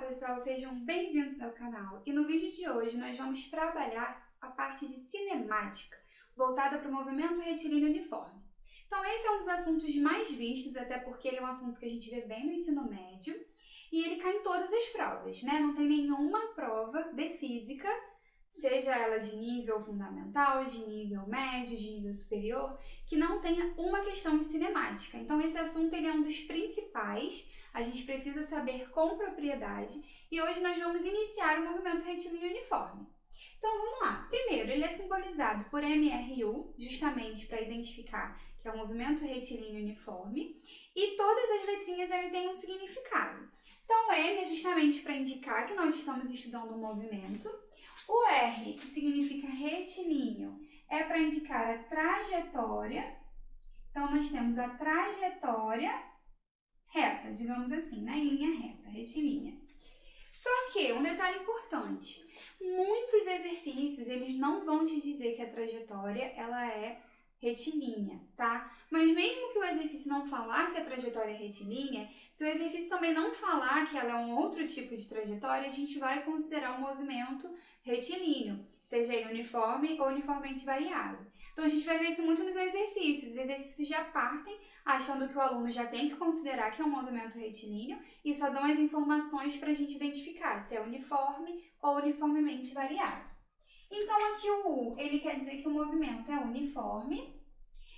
pessoal, sejam bem-vindos ao canal. E no vídeo de hoje nós vamos trabalhar a parte de cinemática, voltada para o movimento retilíneo uniforme. Então esse é um dos assuntos mais vistos, até porque ele é um assunto que a gente vê bem no ensino médio, e ele cai em todas as provas, né? Não tem nenhuma prova de física, seja ela de nível fundamental, de nível médio, de nível superior, que não tenha uma questão de cinemática. Então esse assunto ele é um dos principais, a gente precisa saber com propriedade, e hoje nós vamos iniciar o movimento retilíneo uniforme. Então vamos lá. Primeiro, ele é simbolizado por MRU, justamente para identificar que é o movimento retilíneo uniforme, e todas as letrinhas ele têm um significado. Então o M é justamente para indicar que nós estamos estudando um movimento. O R, que significa retilíneo, é para indicar a trajetória. Então nós temos a trajetória reta, digamos assim, né? Em linha reta, retilínea. Só que, um detalhe importante, muitos exercícios, eles não vão te dizer que a trajetória, ela é retilínea, tá? Mas mesmo que o exercício não falar que a trajetória é retilínea, se o exercício também não falar que ela é um outro tipo de trajetória, a gente vai considerar o movimento retilíneo, seja ele uniforme ou uniformemente variado. Então a gente vai ver isso muito nos exercícios. Os exercícios já partem achando que o aluno já tem que considerar que é um movimento retilíneo e só dão as informações para a gente identificar se é uniforme ou uniformemente variado. Então aqui o U, ele quer dizer que o movimento é uniforme,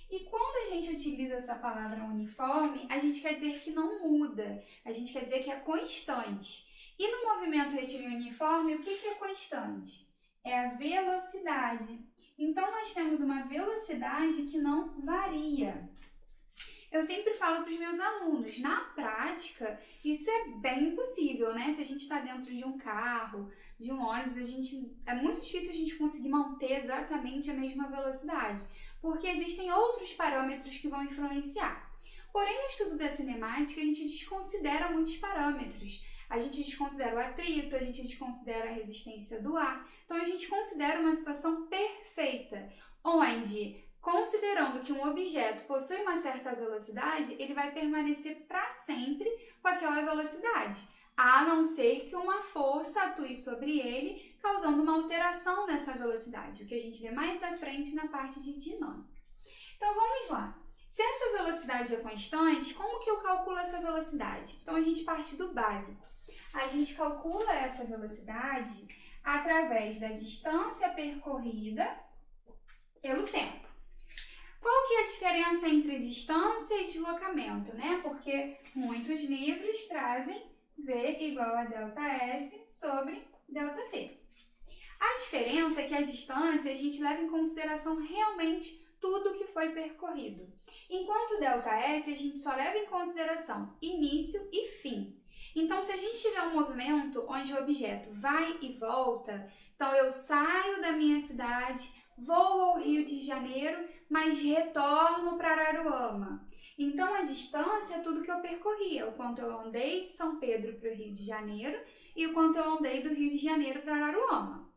e quando a gente utiliza essa palavra uniforme, a gente quer dizer que não muda, a gente quer dizer que é constante. E no movimento retilíneo uniforme, o que é constante? É a velocidade. Então nós temos uma velocidade que não varia. Eu sempre falo para os meus alunos, na prática, isso é bem impossível, né? Se a gente está dentro de um carro, de um ônibus, é muito difícil a gente conseguir manter exatamente a mesma velocidade, porque existem outros parâmetros que vão influenciar. Porém, no estudo da cinemática, a gente desconsidera muitos parâmetros. A gente desconsidera o atrito, a gente desconsidera a resistência do ar. Então, a gente considera uma situação perfeita, onde, considerando que um objeto possui uma certa velocidade, ele vai permanecer para sempre com aquela velocidade, a não ser que uma força atue sobre ele, causando uma alteração nessa velocidade, o que a gente vê mais à frente na parte de dinâmica. Então vamos lá. Se essa velocidade é constante, como que eu calculo essa velocidade? Então a gente parte do básico. A gente calcula essa velocidade através da distância percorrida pelo tempo. Qual que é a diferença entre distância e deslocamento, né? Porque muitos livros trazem V igual a ΔS sobre ΔT. A diferença é que a distância a gente leva em consideração realmente tudo que foi percorrido. Enquanto ΔS a gente só leva em consideração início e fim. Então, se a gente tiver um movimento onde o objeto vai e volta, então eu saio da minha cidade, vou ao Rio de Janeiro, mas retorno para Araruama. Então, a distância é tudo que eu percorri, o quanto eu andei de São Pedro para o Rio de Janeiro e o quanto eu andei do Rio de Janeiro para Araruama.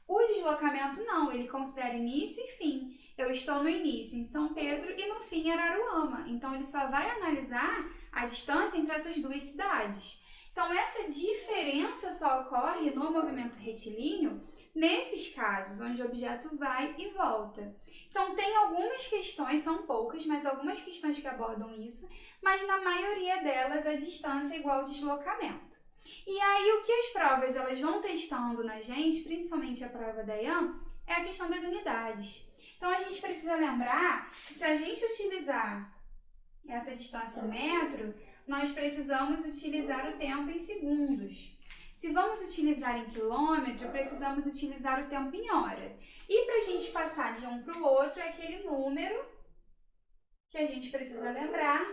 O deslocamento não, ele considera início e fim. Eu estou no início em São Pedro e no fim em Araruama. Então, ele só vai analisar a distância entre essas duas cidades. Então, essa diferença só ocorre no movimento retilíneo nesses casos, onde o objeto vai e volta. Então, tem algumas questões, são poucas, mas algumas questões que abordam isso, mas na maioria delas a distância é igual ao deslocamento. E aí, o que as provas elas vão testando na gente, principalmente a prova da IAM, é a questão das unidades. Então, a gente precisa lembrar que se a gente utilizar essa distância em metro, nós precisamos utilizar o tempo em segundos. Se vamos utilizar em quilômetro, precisamos utilizar o tempo em hora. E para a gente passar de um para o outro, é aquele número que a gente precisa lembrar,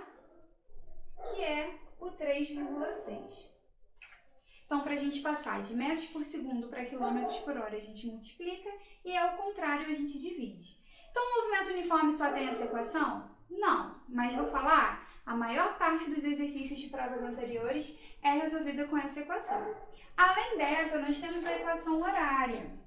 que é o 3,6. Então, para a gente passar de metros por segundo para quilômetros por hora, a gente multiplica e, ao contrário, a gente divide. Então, o movimento uniforme só tem essa equação? Não, mas vou falar, a maior parte dos exercícios de provas anteriores é resolvida com essa equação. Além dessa, nós temos a equação horária.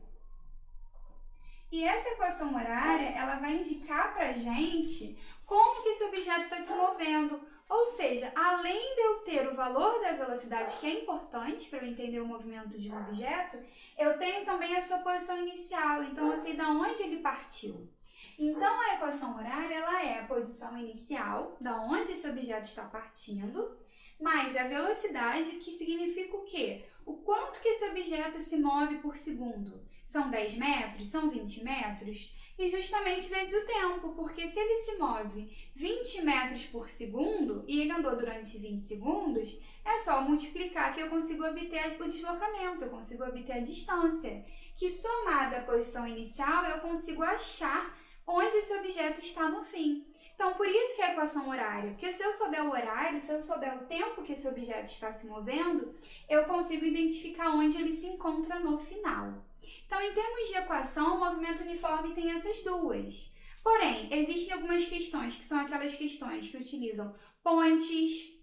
E essa equação horária, ela vai indicar para a gente como que esse objeto está se movendo. Ou seja, além de eu ter o valor da velocidade, que é importante para eu entender o movimento de um objeto, eu tenho também a sua posição inicial, então eu sei de onde ele partiu. Então, a equação horária ela é a posição inicial, da onde esse objeto está partindo, mais a velocidade, que significa o quê? O quanto que esse objeto se move por segundo. São 10 metros? São 20 metros? E justamente vezes o tempo, porque se ele se move 20 metros por segundo e ele andou durante 20 segundos, é só multiplicar que eu consigo obter o deslocamento, eu consigo obter a distância, que somada à posição inicial eu consigo achar onde esse objeto está no fim. Então, por isso que é a equação horária, porque se eu souber o horário, se eu souber o tempo que esse objeto está se movendo, eu consigo identificar onde ele se encontra no final. Então, em termos de equação, o movimento uniforme tem essas duas. Porém, existem algumas questões que são aquelas questões que utilizam pontes,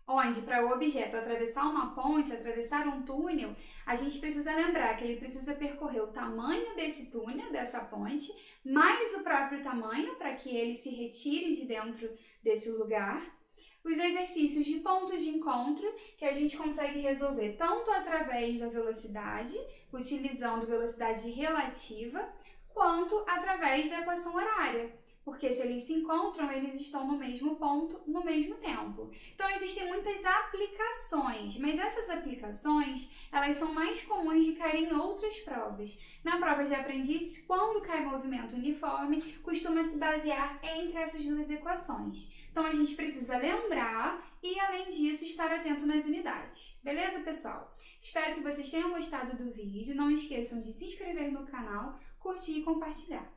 onde para o objeto atravessar uma ponte, atravessar um túnel, a gente precisa lembrar que ele precisa percorrer o tamanho desse túnel, dessa ponte, mais o próprio tamanho para que ele se retire de dentro desse lugar. Os exercícios de pontos de encontro, que a gente consegue resolver tanto através da velocidade, utilizando velocidade relativa, quanto através da equação horária. Porque se eles se encontram, eles estão no mesmo ponto, no mesmo tempo. Então, existem muitas aplicações, mas essas aplicações, elas são mais comuns de cair em outras provas. Na prova de aprendiz, quando cai movimento uniforme, costuma se basear entre essas duas equações. Então, a gente precisa lembrar e, além disso, estar atento nas unidades. Beleza, pessoal? Espero que vocês tenham gostado do vídeo. Não esqueçam de se inscrever no canal, curtir e compartilhar.